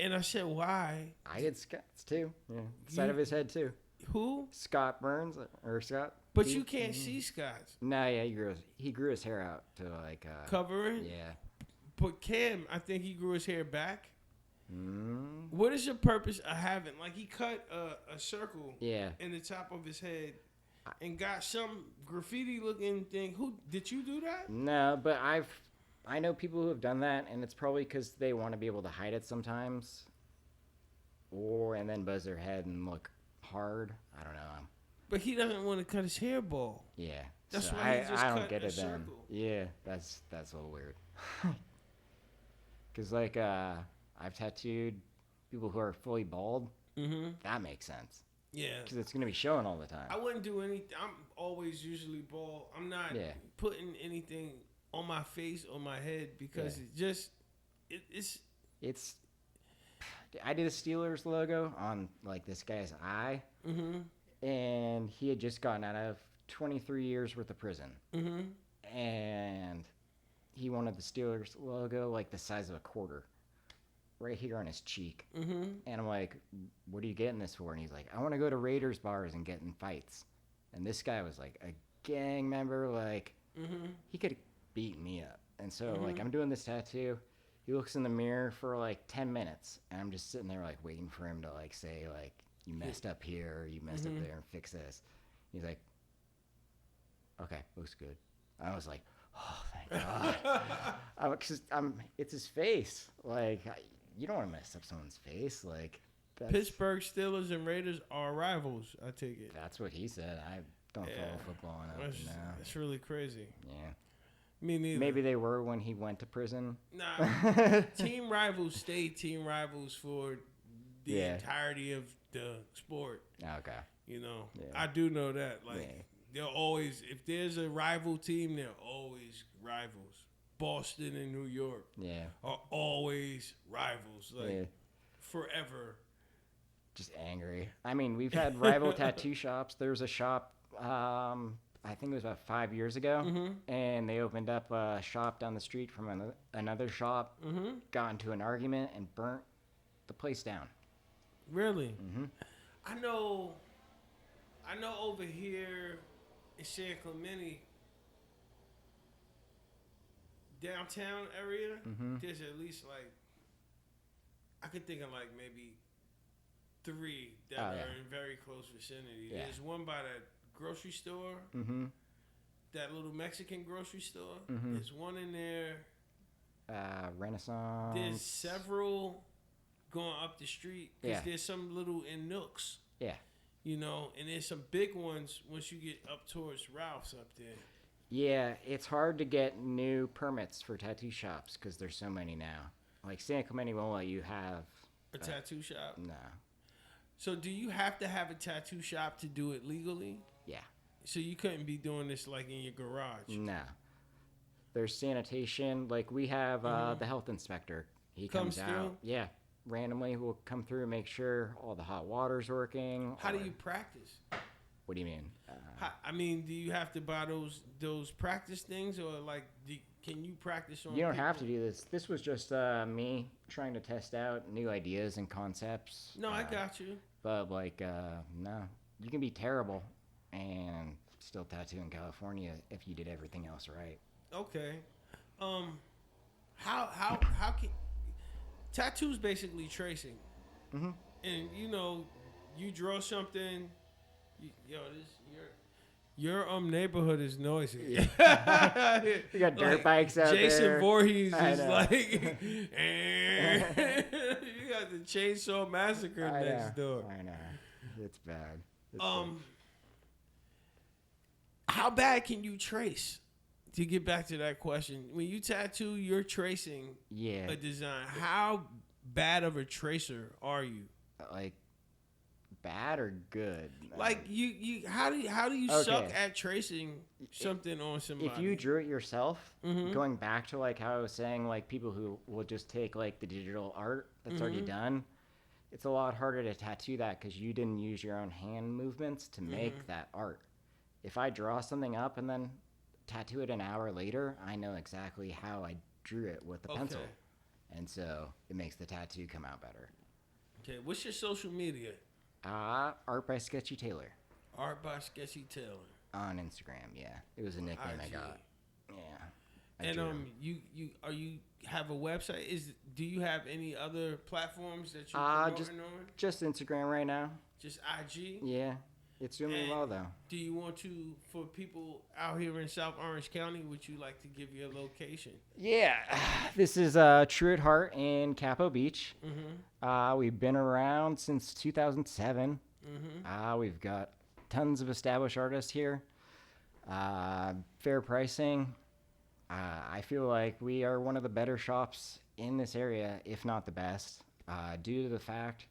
And I said, why? I did Scott's too. Yeah. Side of his head too. Who? Scott Burns or Scott. But you can't see Scott's. No, yeah, he grew his hair out to like covering. Yeah. But Cam, I think he grew his hair back. Mm. What is your purpose of having? Like he cut a circle. Yeah. In the top of his head, and got some graffiti looking thing. Who did you do that? No, but I know people who have done that, and it's probably because they want to be able to hide it sometimes, and then buzz their head and look hard. I don't know. But he doesn't want to cut his hair bald. Yeah, that's so why he just I don't cut get a it then. circle. Yeah, that's a little weird. Because like I've tattooed people who are fully bald. Mm-hmm. That makes sense. Yeah. Because it's gonna be showing all the time. I wouldn't do anything. I'm always usually bald. I'm not putting anything on my face or my head because it's I did a Steelers logo on like this guy's eye, and he had just gotten out of 23 years worth of prison, and he wanted the Steelers logo like the size of a quarter, right here on his cheek. And I'm like, "What are you getting this for?" And he's like, "I want to go to Raiders bars and get in fights." And this guy was like a gang member, like he could beat me up. And so like I'm doing this tattoo. He looks in the mirror for like 10 minutes, and I'm just sitting there like waiting for him to like say like, "You messed up here, or you messed up there, and fix this." He's like, "Okay, looks good." I was like, "Oh, thank God." Because it's his face. Like, you don't want to mess up someone's face. Like, Pittsburgh Steelers and Raiders are rivals, I take it. That's what he said. I don't follow football enough to know. That's really crazy. Yeah. Me neither. Maybe they were when he went to prison. Nah, team rivals stay team rivals for the entirety of the sport. Okay. You know, I do know that. Like, they're always, if there's a rival team, they're always rivals. Boston and New York are always rivals. Like, forever. Just angry. I mean, we've had rival tattoo shops. There was a shop, I think it was about 5 years ago, and they opened up a shop down the street from another shop, got into an argument, and burnt the place down. Really? I know over here in San Clemente, downtown area, there's at least like, I could think of like maybe 3 that are in very close vicinity. Yeah. There's one by that grocery store, that little Mexican grocery store. There's one in there. Renaissance. There's several going up the street. Because there's some little in Nooks. Yeah. You know, and there's some big ones once you get up towards Ralph's up there. Yeah, it's hard to get new permits for tattoo shops because there's so many now. Like San Clemente won't let you have a tattoo shop. No. So do you have to have a tattoo shop to do it legally? Yeah. So you couldn't be doing this like in your garage? No. There's sanitation. Like we have the health inspector. He comes out. Yeah. Randomly will come through and make sure all the hot water's working. How do you practice? What do you mean? I mean, do you have to buy those practice things, or like, can you practice on? You don't have to do this. This was just me trying to test out new ideas and concepts. No, I got you. But like, no, you can be terrible and still tattoo in California if you did everything else right. Okay. How can tattoos basically tracing? And you know, you draw something. Your neighborhood is noisy. Yeah. You got dirt bikes out Jason there. Voorhees is like, you got the Chainsaw Massacre next door. I know. It's bad. How bad can you trace? To get back to that question, when you tattoo, you're tracing a design. How bad of a tracer are you? Like, bad or good? Like you how do you suck at tracing something on somebody? If you drew it yourself, going back to like how I was saying, like people who will just take like the digital art that's already done, it's a lot harder to tattoo that because you didn't use your own hand movements to make that art. If I draw something up and then tattoo it an hour later, I know exactly how I drew it with the pencil, and so it makes the tattoo come out better. Okay, what's your social media? Art by Sketchy Taylor. Art by Sketchy Taylor. On Instagram, yeah. It was a nickname I got. Yeah. And you have a website? Do you have any other platforms that you're promoting on? Just Instagram right now. Just IG? Yeah. It's doing me well though. Do you want to, for people out here in South Orange County, would you like to give your location? Yeah. This is True at Heart in Capo Beach. We've been around since 2007. We've got tons of established artists here. Fair pricing. I feel like we are one of the better shops in this area, if not the best, due to the fact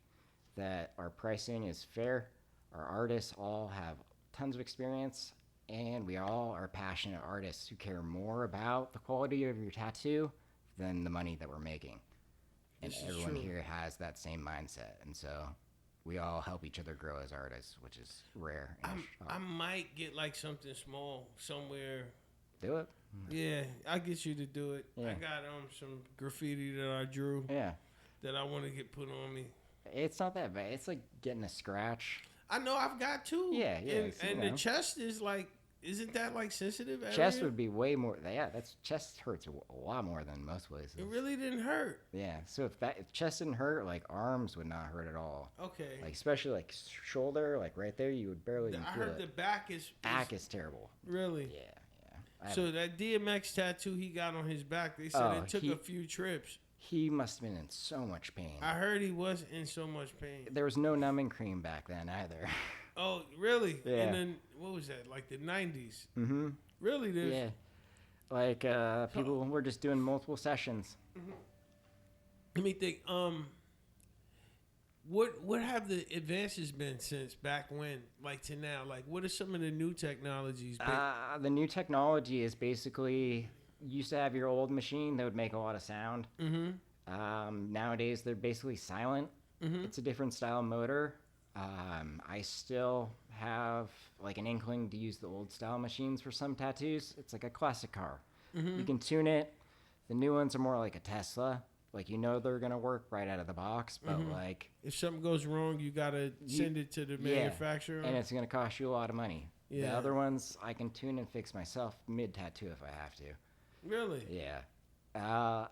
that our pricing is fair. Our artists all have tons of experience, and we all are passionate artists who care more about the quality of your tattoo than the money that we're making. and This is everyone true. here has that same mindset, and so we all help each other grow as artists, which is rare. In the I shop. might get like something small somewhere. Do it. Yeah, I'll get you to do it. I Yeah. got some graffiti that I drew Yeah, that I want to get put on me. it's not that bad. It's like getting a scratch. I know I've got two. Yeah, yeah, And, it's, you and the know. chest is like, isn't that like sensitive area? Chest would be way more. Yeah, that's chest hurts a lot more than most places. It really didn't hurt. Yeah, so if chest didn't hurt, like arms would not hurt at all. Okay. Like especially like shoulder, like right there, you would barely even I feel heard the it. back is Back is terrible. really. Yeah, yeah. So that DMX tattoo he got on his back, they said it took a few trips. He must have been in so much pain. I heard he was in so much pain. There was no numbing cream back then either. Oh, really? Yeah. And then what was that? Like the 90s? Mm-hmm. Really? There's, Yeah. Like people were just doing multiple sessions. Let me think. What have the advances been since back when, like to now? Like, what are some of the new technologies? The new technology is basically you used to have your old machine that would make a lot of sound. Nowadays they're basically silent. It's a different style motor. I still have like an inkling to use the old style machines for some tattoos. It's like a classic car. You can tune it. The new ones are more like a Tesla. Like you know they're gonna work right out of the box, but like If something goes wrong, you gotta send it to the manufacturer. and it's gonna cost you a lot of money. The Yeah. other ones I can tune and fix myself mid tattoo if I have to. Really? Yeah.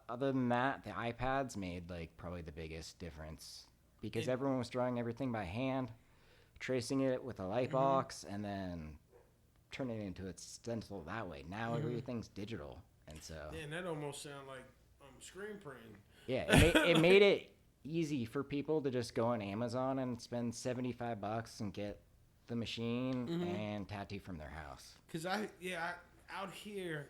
Other than that, the iPads made like probably the biggest difference because everyone was drawing everything by hand, tracing it with a light box, and then turning it into a stencil that way. Now everything's digital, and so Man, that almost sounds like screen printing. yeah, it made it easy for people to just go on Amazon and spend $75 and get the machine and tattoo from their house. Cause out here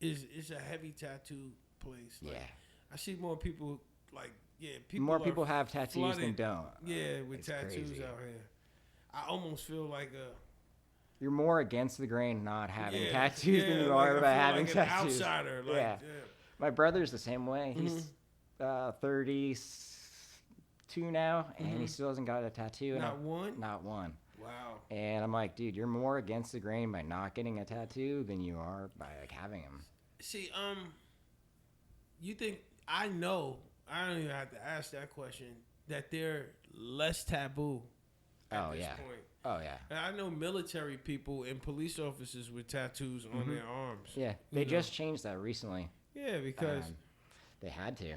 is a heavy tattoo place. Like, Yeah. I see more people people. More are people have tattoos than flooded. don't. Yeah, with It's tattoos crazy. out here. I almost feel like You're more against the grain not having yeah, tattoos yeah, than you like are I about feel having like tattoos. An outsider, like, Yeah. My brother's the same way. He's 32 now, and he still hasn't got a tattoo. Not one? Not one. Wow. And I'm like, dude, you're more against the grain by not getting a tattoo than you are by like having them. See, you think I know? I don't even have to ask that question. That they're less taboo at this point. Oh yeah. And I know military people and police officers with tattoos on their arms. Yeah. They just changed that recently. Yeah, because They had to.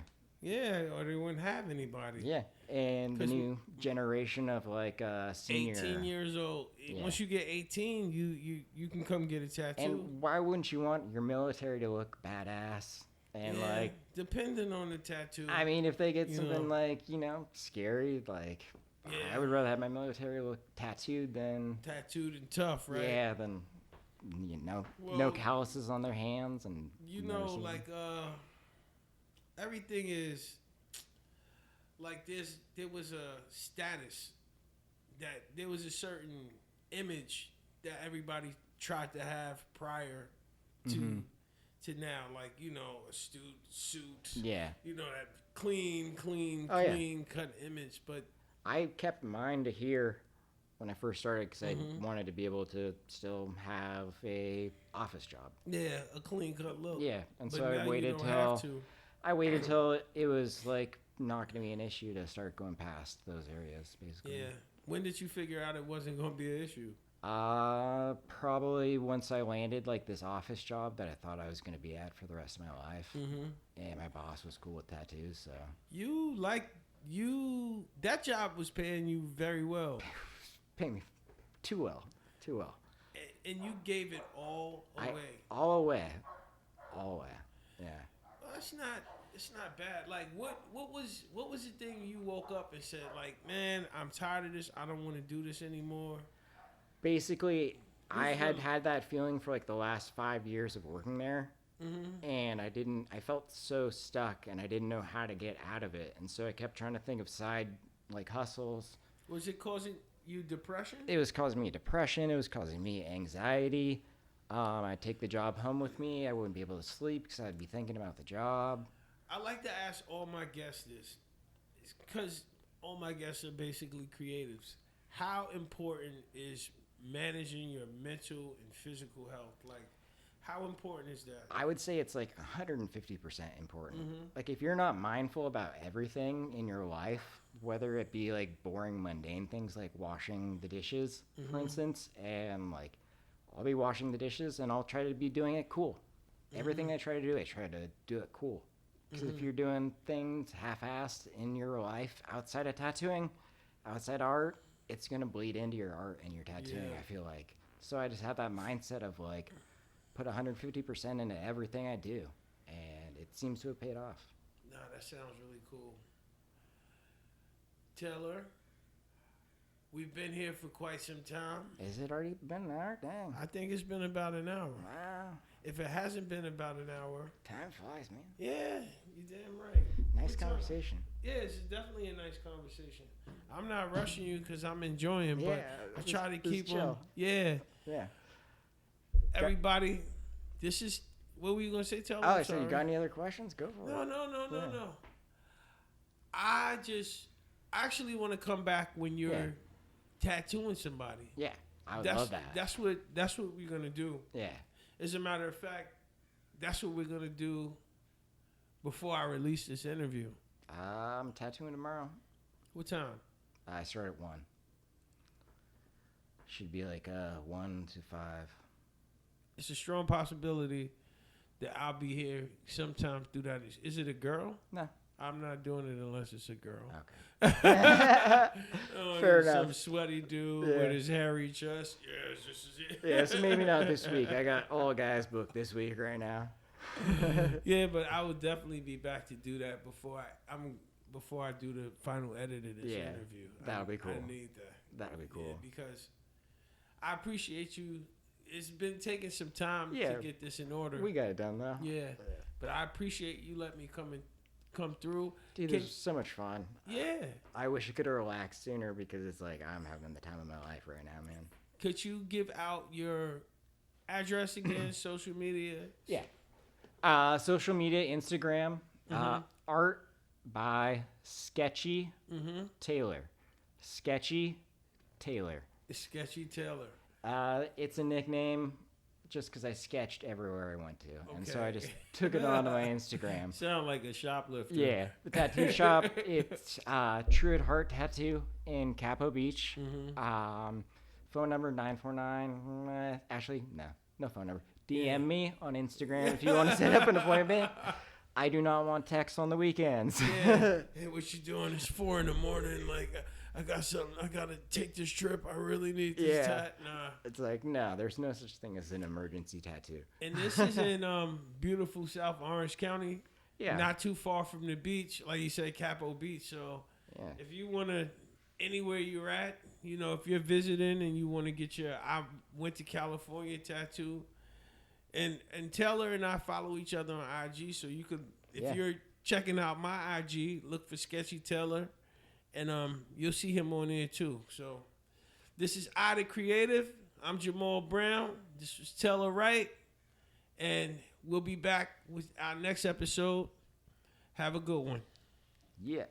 or they wouldn't have anybody. Yeah. And the 'Cause new generation of like senior. 18 years old. Yeah. Once you get 18, you can come get a tattoo. And why wouldn't you want your military to look badass? And like, depending on the tattoo. I mean, if they get You something know. like, scary, like, Yeah. I would rather have my military look tattooed than, tattooed and tough, right? yeah, than, no Well, calluses on their hands. And You never know, seen- like everything is like there was a status that there was a certain image that everybody tried to have prior to now, like a suit, yeah. that clean Oh, yeah. cut image. But I kept mine to here when I first started because I wanted to be able to still have a office job. yeah, a clean cut look. Yeah, and But so now I you waited don't have till to. it was like not going to be an issue to start going past those areas, basically. Yeah. When did you figure out it wasn't going to be an issue? Probably once I landed like this office job that I thought I was going to be at for the rest of my life, and my boss was cool with tattoos, so That job was paying you very well, pay me too well. and you gave it all away. All away. Yeah. Well, it's not bad. Like what was the thing you woke up and said, like, man, I'm tired of this. I don't want to do this anymore. Basically, I had feeling? had that feeling for like the last 5 years of working there. And I felt so stuck and I didn't know how to get out of it. And so I kept trying to think of side like hustles. Was it causing you depression? It was causing me depression. It was causing me anxiety. I'd take the job home with me. I wouldn't be able to sleep because I'd be thinking about the job. I like to ask all my guests this, because all my guests are basically creatives. How important is managing your mental and physical health? Like, how important is that? I would say it's like 150% important. Like if you're not mindful about everything in your life, whether it be like boring, mundane things like washing the dishes, for instance, and like I'll be washing the dishes and I'll try to be doing it cool. Everything I try to do it cool. Because if you're doing things half-assed in your life outside of tattooing, outside art, it's going to bleed into your art and your tattooing, I feel like. So I just have that mindset of like, put 150% into everything I do. And it seems to have paid off. Nah, that sounds really cool. Taylor, we've been here for quite some time. Is it already been an hour? Dang. I think it's been about an hour. Wow. If it hasn't been about an hour. Time flies, man. Yeah, you're damn right. Nice conversation. Yeah, it's definitely a nice conversation. I'm not rushing you because I'm enjoying, but I try to keep them. Yeah. Yeah. Everybody, this is, what were you going to say, Taylor? Oh, so you got any other questions? Go for it. No. I actually want to come back when you're tattooing somebody. Yeah, I would love that. That's what we're going to do. Yeah. As a matter of fact, that's what we're going to do before I release this interview. I'm tattooing tomorrow. What time? I start at 1. Should be like 1 to 5. It's a strong possibility that I'll be here sometime through that. Is it a girl? No. I'm not doing it unless it's a girl. Okay. Fair enough. Some sweaty dude with his hairy chest. Yes, this is it. Yeah, so maybe not this week. I got all guys booked this week right now. Yeah, but I will definitely be back to do that before I do the final edit of this interview. That'll be cool. I need that. That'll be cool. Yeah, because I appreciate you. It's been taking some time to get this in order. We got it done though. Yeah. But I appreciate you letting me come through. Dude, this was so much fun. Yeah. I wish I could have relaxed sooner because it's like I'm having the time of my life right now, man. Could you give out your address again, social media? Yeah. Social media, Instagram, art by Sketchy Taylor. Sketchy Taylor. Sketchy Taylor. It's a nickname just because I sketched everywhere I went to. And so I just took it onto my Instagram. Sound like a shoplifter. Yeah. The tattoo shop, it's True at Heart Tattoo in Capo Beach. Phone number 949. Actually, no phone number. DM me on Instagram if you want to set up an appointment. I do not want texts on the weekends. Yeah. Hey, what you doing? It's 4 a.m. Like, I got something. I got to take this trip. I really need this tat. Nah. It's like, no, there's no such thing as an emergency tattoo. And this is in beautiful South Orange County. Yeah. Not too far from the beach. Like you said, Capo Beach. So if you want to, anywhere you're at, you know, if you're visiting and you want to get I went to California tattoo. And Taylor and I follow each other on IG, so you could, if you're checking out my IG, look for Sketchy Taylor, and you'll see him on there too. So this is I the Creative. I'm Jamal Brown. This was Taylor Wright, and we'll be back with our next episode. Have a good one. Yeah.